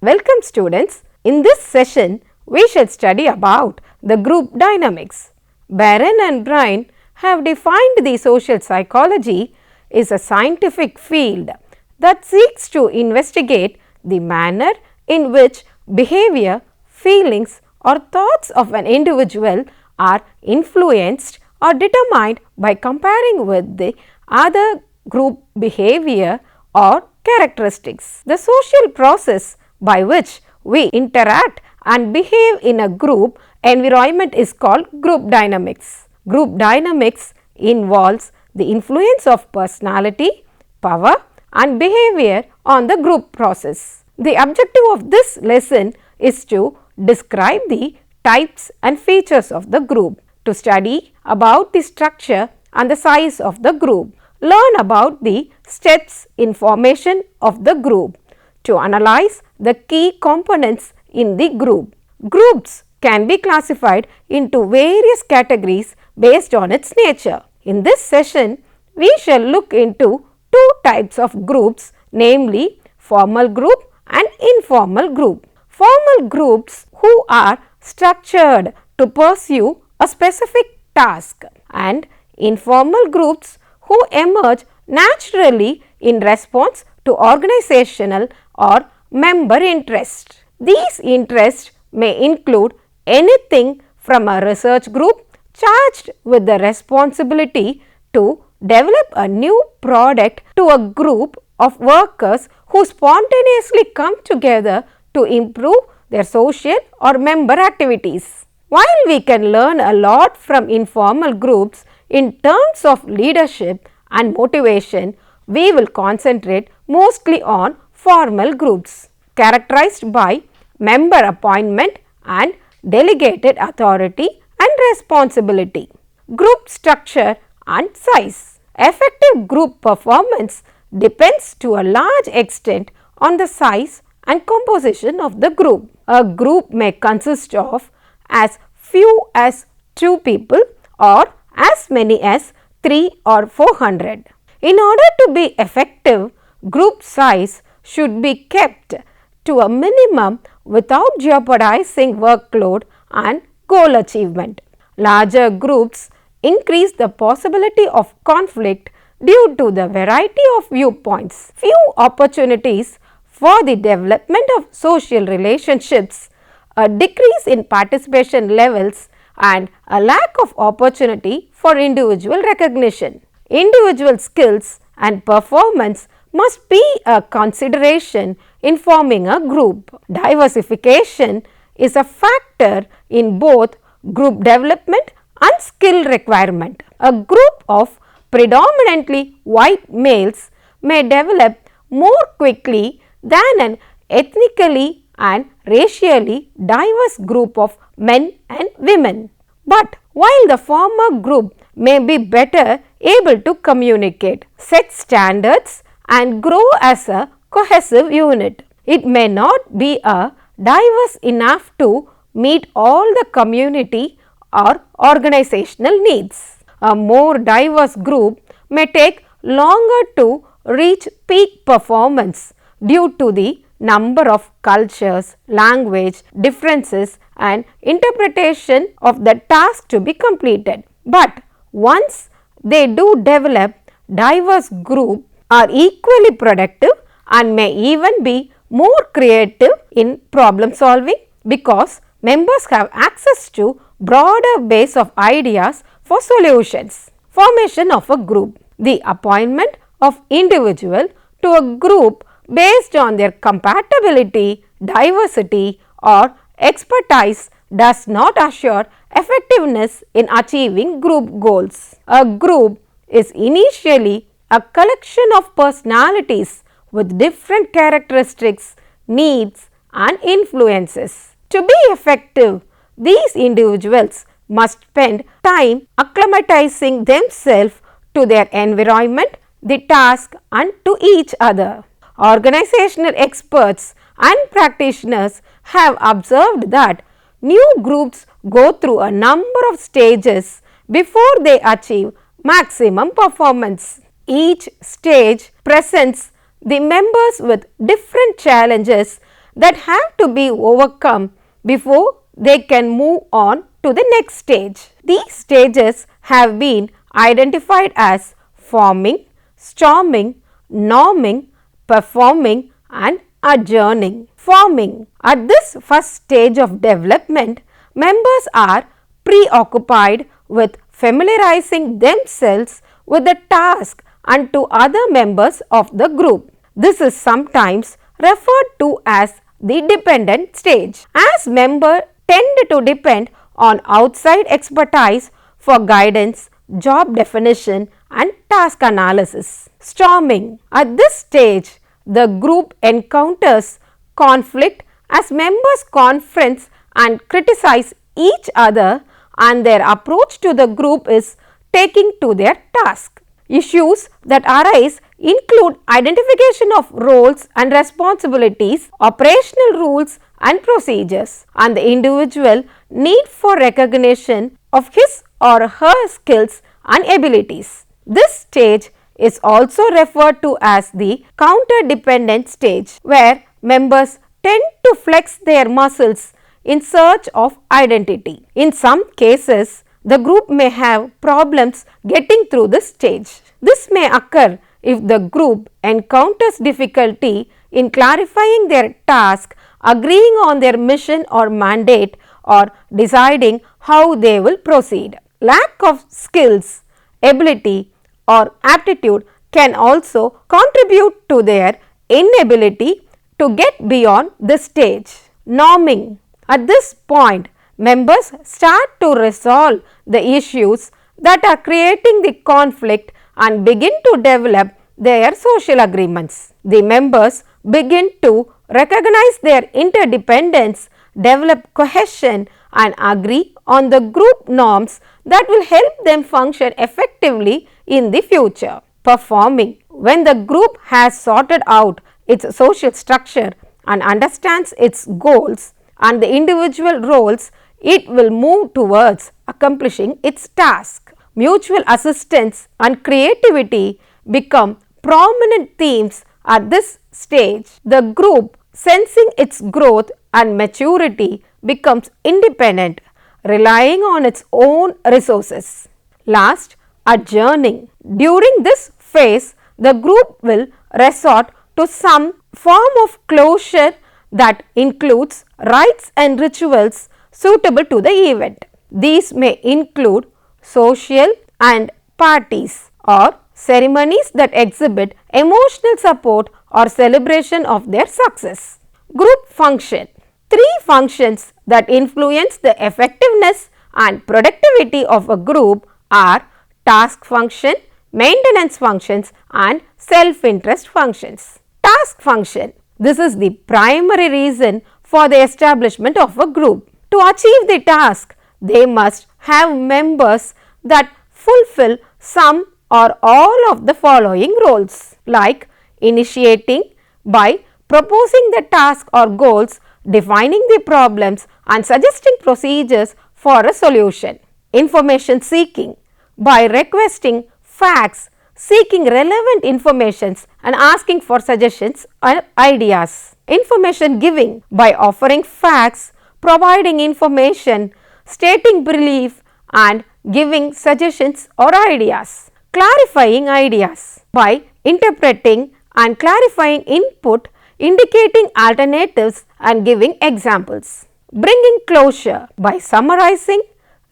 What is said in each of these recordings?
Welcome students. In this session, we shall study about the group dynamics. Barron and Bryan have defined the social psychology is a scientific field that seeks to investigate the manner in which behavior, feelings or thoughts of an individual are influenced or determined by comparing with the other group behavior or characteristics. The social process by which we interact and behave in a group environment is called group dynamics. Group dynamics involves the influence of personality, power and behavior on the group process. The objective of this lesson is to describe the types and features of the group, to study about the structure and the size of the group, learn about the steps in formation of the group, to analyze the key components in the group. Groups can be classified into various categories based on its nature. In this session, we shall look into two types of groups, namely formal group and informal group. Formal groups who are structured to pursue a specific task, and informal groups who emerge naturally in response to organizational or member interest. These interests may include anything from a research group charged with the responsibility to develop a new product to a group of workers who spontaneously come together to improve their social or member activities. While we can learn a lot from informal groups in terms of leadership and motivation, we will concentrate mostly on formal groups characterized by member appointment and delegated authority and responsibility. Group structure and size. Effective group performance depends to a large extent on the size and composition of the group. A group may consist of as few as 2 people or as many as 3 or 400. In order to be effective, group size should be kept to a minimum without jeopardizing workload and goal achievement. Larger groups increase the possibility of conflict due to the variety of viewpoints. Few opportunities for the development of social relationships, a decrease in participation levels and a lack of opportunity for individual recognition. Individual skills and performance must be a consideration in forming a group. Diversification is a factor in both group development and skill requirement. A group of predominantly white males may develop more quickly than an ethnically and racially diverse group of men and women. But while the former group may be better able to communicate, set standards and grow as a cohesive unit, it may not be diverse enough to meet all the community or organizational needs. A more diverse group may take longer to reach peak performance due to the number of cultures, language differences and interpretation of the task to be completed. But once they do develop, diverse groups are equally productive and may even be more creative in problem solving because members have access to broader base of ideas for solutions. Formation of a group. The appointment of individual to a group based on their compatibility, diversity or expertise does not assure effectiveness in achieving group goals. A group is initially a collection of personalities with different characteristics, needs and influences. To be effective, these individuals must spend time acclimatizing themselves to their environment, the task and to each other. Organizational experts and practitioners have observed that new groups go through a number of stages before they achieve maximum performance. Each stage presents the members with different challenges that have to be overcome before they can move on to the next stage. These stages have been identified as forming, storming, norming, performing and adjourning. Forming. At this first stage of development, members are preoccupied with familiarizing themselves with the task and to other members of the group. This is sometimes referred to as the dependent stage, as members tend to depend on outside expertise for guidance, job definition and task analysis. Storming. At this stage, the group encounters conflict as members conference and criticize each other, and their approach to the group is taking to their task. Issues that arise include identification of roles and responsibilities, operational rules and procedures, and the individual need for recognition of his or her skills and abilities. This stage is also referred to as the counter-dependent stage, where members tend to flex their muscles in search of identity. In some cases, the group may have problems getting through this stage. This may occur if the group encounters difficulty in clarifying their task, agreeing on their mission or mandate, or deciding how they will proceed. Lack of skills, ability, or aptitude can also contribute to their inability to get beyond this stage. Norming. At this point, members start to resolve the issues that are creating the conflict and begin to develop their social agreements. The members begin to recognize their interdependence, develop cohesion and agree on the group norms that will help them function effectively in the future. Performing. When the group has sorted out its social structure and understands its goals and the individual roles, it will move towards accomplishing its task. Mutual assistance and creativity become prominent themes at this stage. The group, sensing its growth and maturity, becomes independent, relying on its own resources. Last, adjourning. During this phase, the group will resort to some form of closure that includes rites and rituals suitable to the event. These may include social and parties or ceremonies that exhibit emotional support or celebration of their success. Group function. 3 functions that influence the effectiveness and productivity of a group are task function, maintenance functions and self-interest functions. Task function. This is the primary reason for the establishment of a group. To achieve the task, they must have members that fulfill some or all of the following roles, like initiating by proposing the task or goals, defining the problems and suggesting procedures for a solution. Information seeking by requesting facts, seeking relevant information and asking for suggestions or ideas. Information giving by offering facts, providing information, stating belief and giving suggestions or ideas. Clarifying ideas by interpreting and clarifying input, indicating alternatives and giving examples. Bringing closure by summarizing,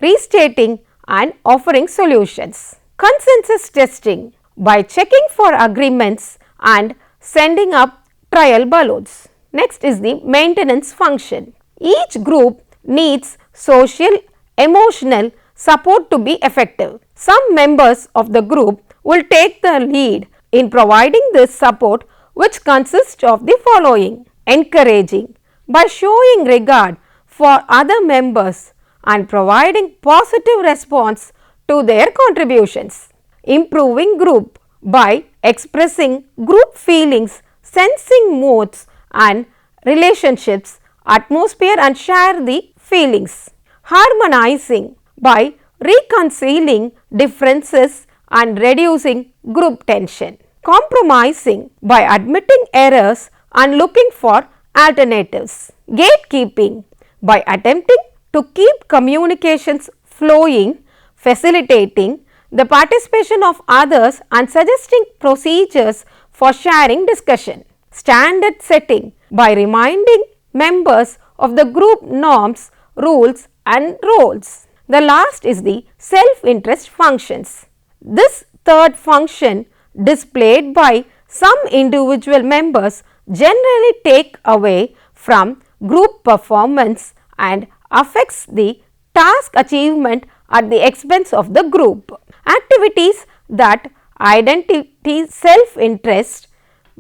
restating and offering solutions. Consensus testing by checking for agreements and sending up trial balloons. Next is the maintenance function. Each group needs social, emotional support to be effective. Some members of the group will take the lead in providing this support, which consists of the following: encouraging by showing regard for other members and providing positive response to their contributions. Improving group by expressing group feelings, sensing moods and relationships, atmosphere and share the feelings. Harmonizing by reconciling differences and reducing group tension. Compromising by admitting errors and looking for alternatives. Gatekeeping, by attempting to keep communications flowing, facilitating the participation of others and suggesting procedures for sharing discussion. Standard setting, by reminding members of the group norms, rules and roles. The last is the self-interest functions. This third function, displayed by some individual members, generally take away from group performance and affects the task achievement at the expense of the group. Activities that identify self-interest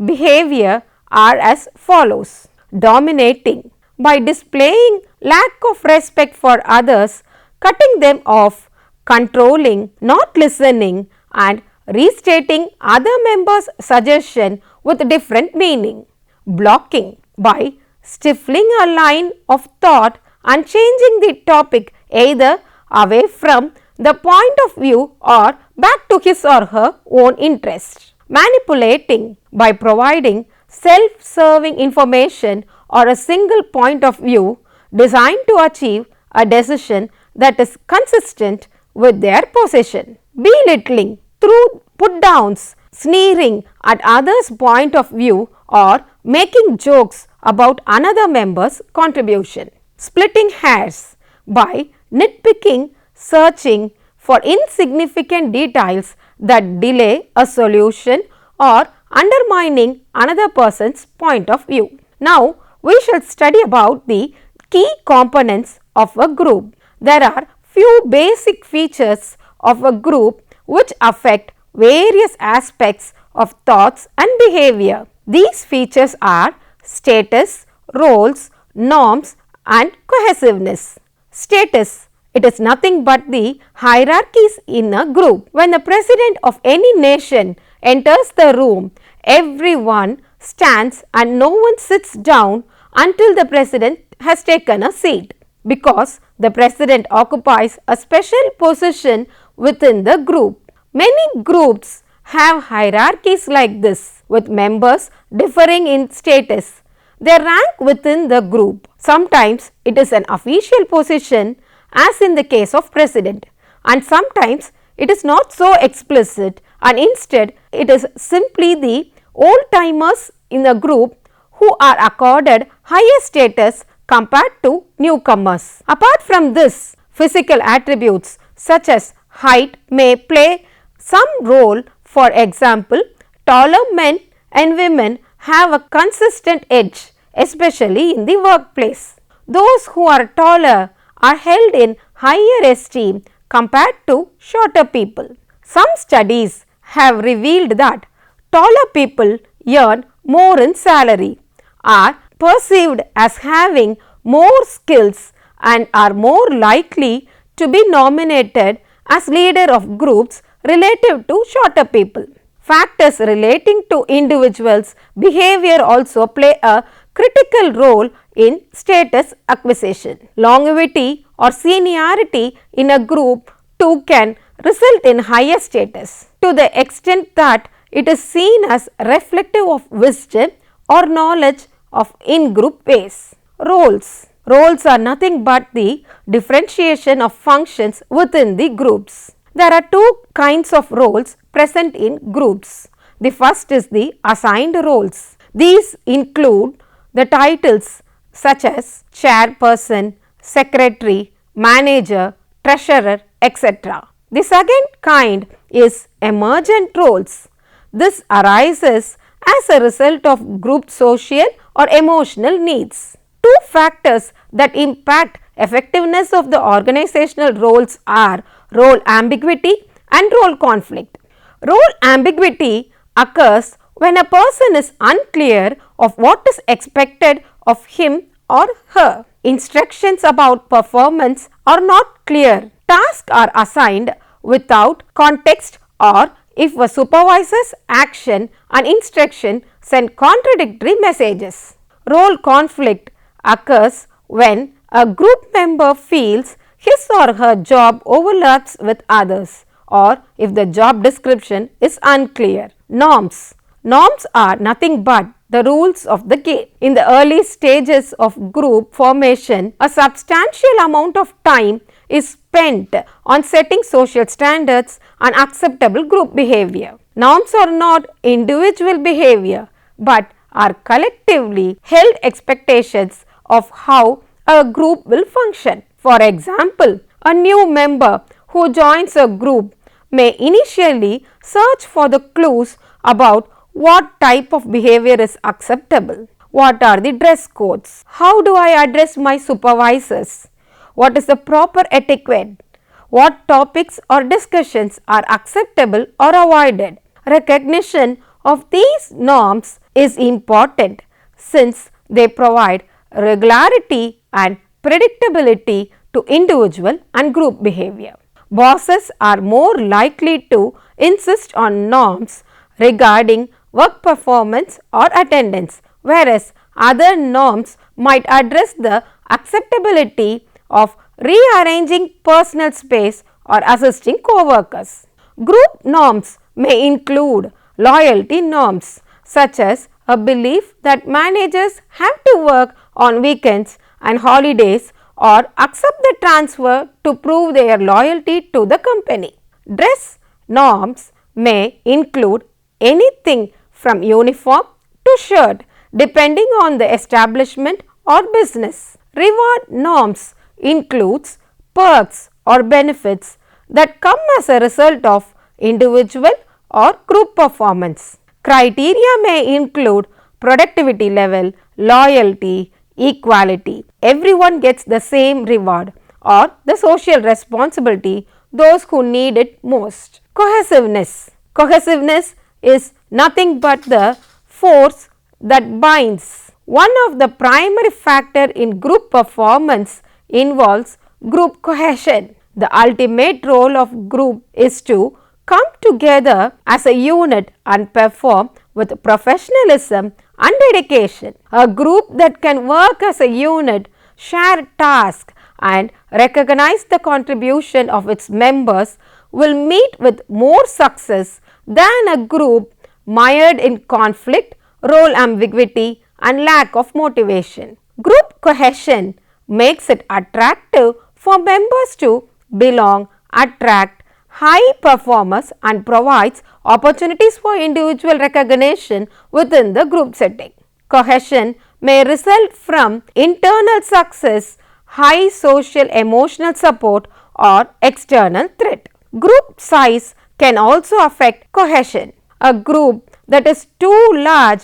behavior are as follows. Dominating, by displaying lack of respect for others, cutting them off, controlling, not listening and restating other members' suggestion with different meaning. Blocking, by stifling a line of thought and changing the topic either away from the point of view or back to his or her own interest. Manipulating, by providing self-serving information or a single point of view designed to achieve a decision that is consistent with their position. Belittling, through put-downs, sneering at others' point of view or making jokes about another member's contribution. Splitting hairs, by nitpicking, searching for insignificant details that delay a solution or undermining another person's point of view. Now, we shall study about the key components of a group. There are few basic features of a group which affect various aspects of thoughts and behavior. These features are status, roles, norms and cohesiveness. Status, it is nothing but the hierarchies in a group. When the president of any nation enters the room, everyone stands and no one sits down until the president has taken a seat, because the president occupies a special position within the group. Many groups have hierarchies like this, with members differing in status, their rank within the group. Sometimes it is an official position, as in the case of president, and sometimes it is not so explicit and instead it is simply the old-timers in the group who are accorded higher status compared to newcomers. Apart from this, physical attributes such as height may play some role. For example, taller men and women have a consistent edge, especially in the workplace. Those who are taller are held in higher esteem compared to shorter people. Some studies have revealed that taller people earn more in salary, are perceived as having more skills and are more likely to be nominated as leader of groups relative to shorter people. Factors relating to individuals' behavior also play a critical role in status acquisition. Longevity or seniority in a group too can result in higher status, to the extent that it is seen as reflective of wisdom or knowledge of in-group ways. Roles. Roles are nothing but the differentiation of functions within the groups. There are two kinds of roles present in groups. The first is the assigned roles. These include the titles such as chairperson, secretary, manager, treasurer, etc. The second kind is emergent roles. This arises as a result of group social or emotional needs. Two factors that impact effectiveness of the organizational roles are role ambiguity and role conflict. Role ambiguity occurs when a person is unclear of what is expected of him or her. Instructions about performance are not clear. Tasks are assigned without context, or if a supervisor's action and instruction send contradictory messages. Role conflict occurs when a group member feels his or her job overlaps with others, or if the job description is unclear. Norms. Norms are nothing but the rules of the game. In the early stages of group formation, a substantial amount of time is spent on setting social standards and acceptable group behavior. Norms are not individual behavior, but are collectively held expectations of how a group will function. For example, a new member who joins a group may initially search for the clues about what type of behavior is acceptable. What are the dress codes? How do I address my supervisors? What is the proper etiquette? What topics or discussions are acceptable or avoided? Recognition of these norms is important since they provide regularity and predictability to individual and group behavior. Bosses are more likely to insist on norms regarding work performance or attendance, whereas other norms might address the acceptability of rearranging personal space or assisting co-workers. Group norms may include loyalty norms such as a belief that managers have to work on weekends and holidays or accept the transfer to prove their loyalty to the company. Dress norms may include anything from uniform to shirt depending on the establishment or business. Reward norms includes perks or benefits that come as a result of individual or group performance. Criteria may include productivity level, loyalty, equality. Everyone gets the same reward, or the social responsibility, those who need it most. Cohesiveness. Cohesiveness is nothing but the force that binds. One of the primary factors in group performance involves group cohesion. The ultimate role of group is to come together as a unit and perform with professionalism and dedication. A group that can work as a unit, share tasks and recognize the contribution of its members will meet with more success than a group mired in conflict, role ambiguity and lack of motivation. Group cohesion makes it attractive for members to belong, attract high performers and provides opportunities for individual recognition within the group setting. Cohesion may result from internal success, high social emotional support or external threat. Group size can also affect cohesion. A group that is too large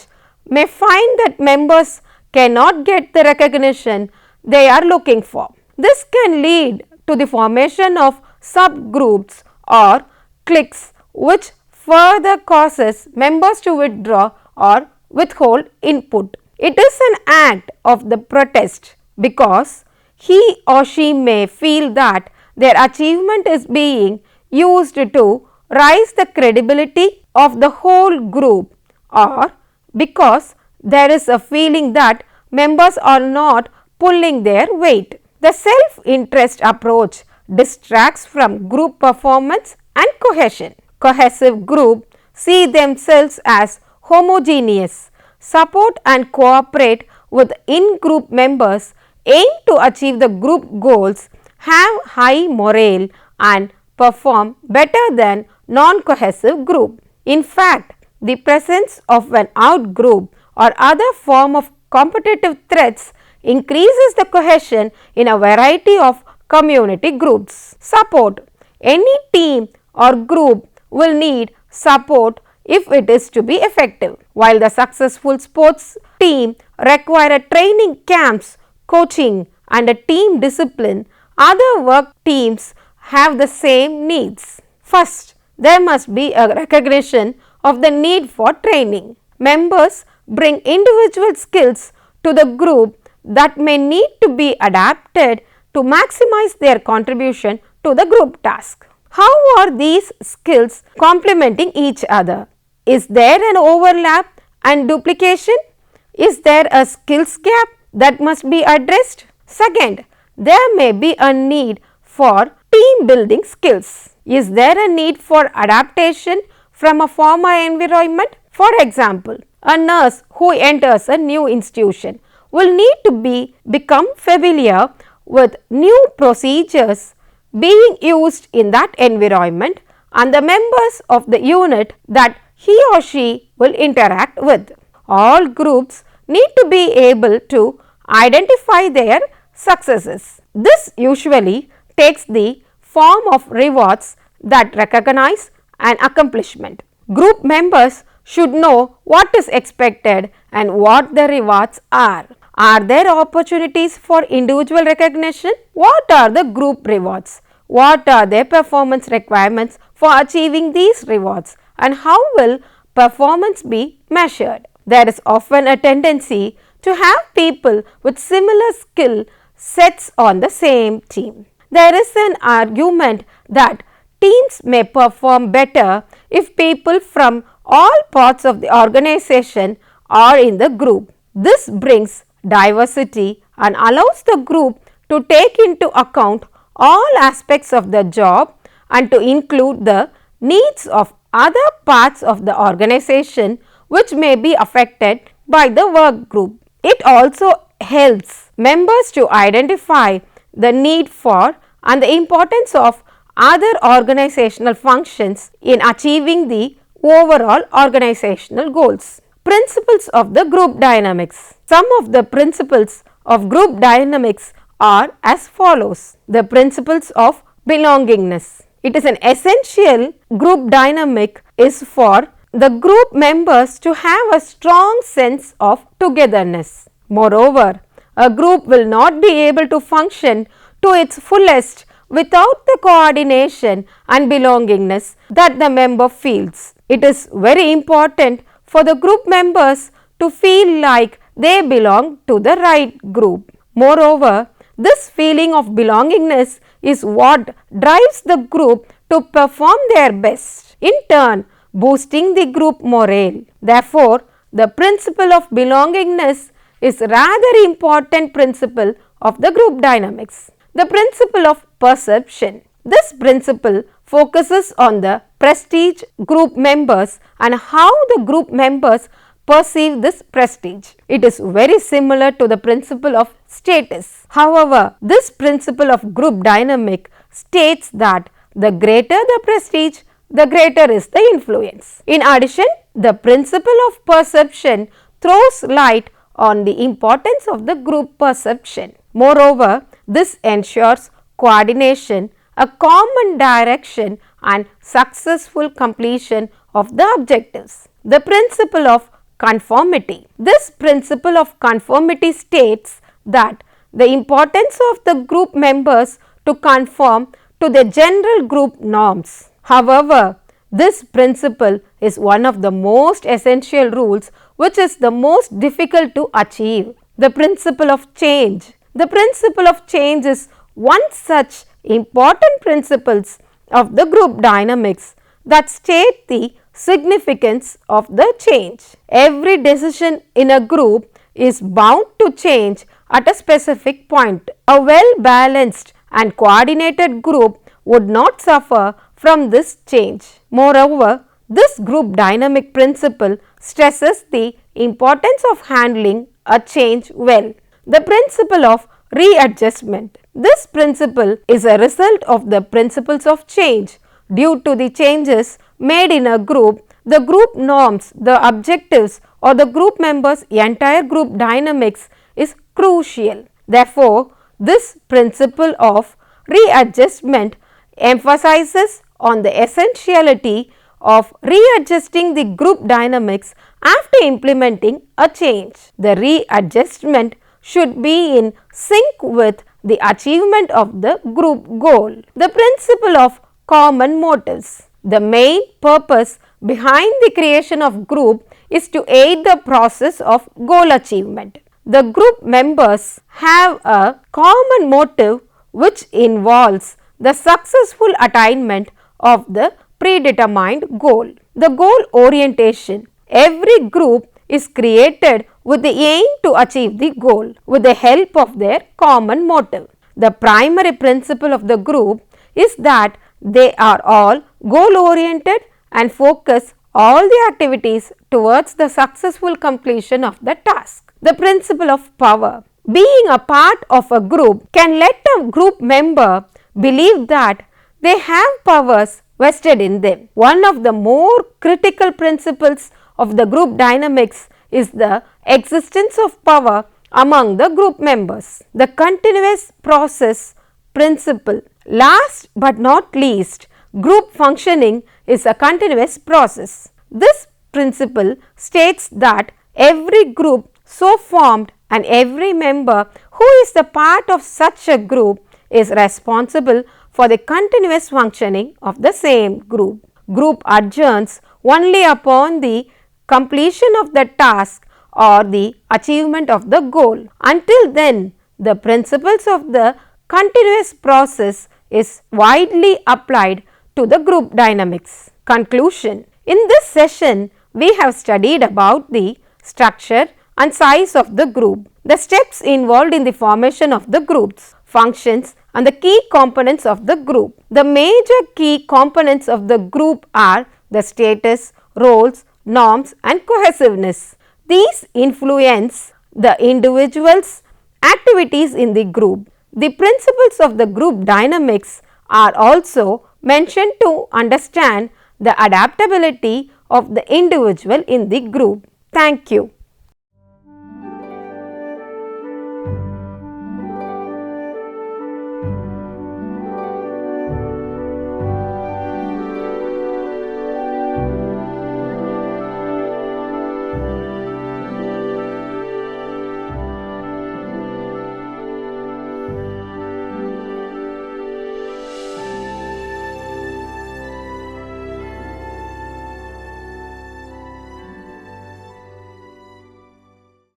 may find that members cannot get the recognition they are looking for. This can lead to the formation of subgroups or cliques, which further causes members to withdraw or withhold input. It is an act of the protest because he or she may feel that their achievement is being used to raise the credibility of the whole group, or because there is a feeling that members are not pulling their weight. The self-interest approach distracts from group performance and cohesion. Cohesive groups see themselves as homogeneous, support and cooperate with in-group members, aim to achieve the group goals, have high morale and perform better than non-cohesive group. In fact, the presence of an out-group or other form of competitive threats increases the cohesion in a variety of community groups. Support. Any team or group will need support if it is to be effective. While the successful sports team require a training camps, coaching and a team discipline, other work teams have the same needs. First, there must be a recognition of the need for training. Members bring individual skills to the group that may need to be adapted to maximize their contribution to the group task. How are these skills complementing each other? Is there an overlap and duplication? Is there a skills gap that must be addressed? Second, there may be a need for team building skills. Is there a need for adaptation from a former environment? For example, A nurse who enters a new institution will need to become familiar with new procedures being used in that environment and the members of the unit that he or she will interact with. All groups need to be able to identify their successes. This usually takes the form of rewards that recognize an accomplishment. Group members should know what is expected and what the rewards are. Are there opportunities for individual recognition? What are the group rewards? What are their performance requirements for achieving these rewards? And how will performance be measured? There is often a tendency to have people with similar skill sets on the same team. There is an argument that teams may perform better if people from all parts of the organization are in the group. This brings diversity and allows the group to take into account all aspects of the job and to include the needs of other parts of the organization which may be affected by the work group. It also helps members to identify the need for and the importance of other organizational functions in achieving the overall organizational goals. Principles of the group dynamics. Some of the principles of group dynamics are as follows. The principles of belongingness. It is an essential group dynamic is for the group members to have a strong sense of togetherness. Moreover, a group will not be able to function to its fullest without the coordination and belongingness that the member feels. It is very important for the group members to feel like they belong to the right group. Moreover, this feeling of belongingness is what drives the group to perform their best, in turn boosting the group morale. Therefore, the principle of belongingness is rather important principle of the group dynamics. The principle of perception. This principle focuses on the prestige group members and how the group members perceive this prestige. It is very similar to the principle of status. However, this principle of group dynamic states that the greater the prestige, the greater is the influence. In addition, the principle of perception throws light on the importance of the group perception. Moreover, this ensures coordination, a common direction and successful completion of the objectives. The principle of conformity. This principle of conformity states that the importance of the group members to conform to the general group norms. However, this principle is one of the most essential rules which is the most difficult to achieve. The principle of change. The principle of change is one such important principles of the group dynamics that state the significance of the change. Every decision in a group is bound to change at a specific point. A well-balanced and coordinated group would not suffer from this change. Moreover, this group dynamic principle stresses the importance of handling a change well. The principle of readjustment. This principle is a result of the principles of change. Due to the changes made in a group, the group norms, the objectives or the group members' entire group dynamics is crucial. Therefore, this principle of readjustment emphasizes on the essentiality of readjusting the group dynamics after implementing a change. The readjustment should be in sync with the achievement of the group goal. The principle of common motives. The main purpose behind the creation of group is to aid the process of goal achievement. The group members have a common motive which involves the successful attainment of the predetermined goal. The goal orientation. Every group is created with the aim to achieve the goal with the help of their common motive. The primary principle of the group is that they are all goal oriented and focus all the activities towards the successful completion of the task. The principle of power. Being a part of a group can let a group member believe that they have powers vested in them. One of the more critical principles of the group dynamics is the existence of power among the group members. The continuous process principle. Last but not least, group functioning is a continuous process. This principle states that every group so formed and every member who is the part of such a group is responsible for the continuous functioning of the same group. Group adjourns only upon the completion of the task or the achievement of the goal. Until then, the principles of the continuous process is widely applied to the group dynamics. Conclusion. In this session, we have studied about the structure and size of the group, the steps involved in the formation of the groups, functions and the key components of the group. The major key components of the group are the status, roles, norms and cohesiveness. These influence the individual's activities in the group. The principles of the group dynamics are also mentioned to understand the adaptability of the individual in the group. Thank you.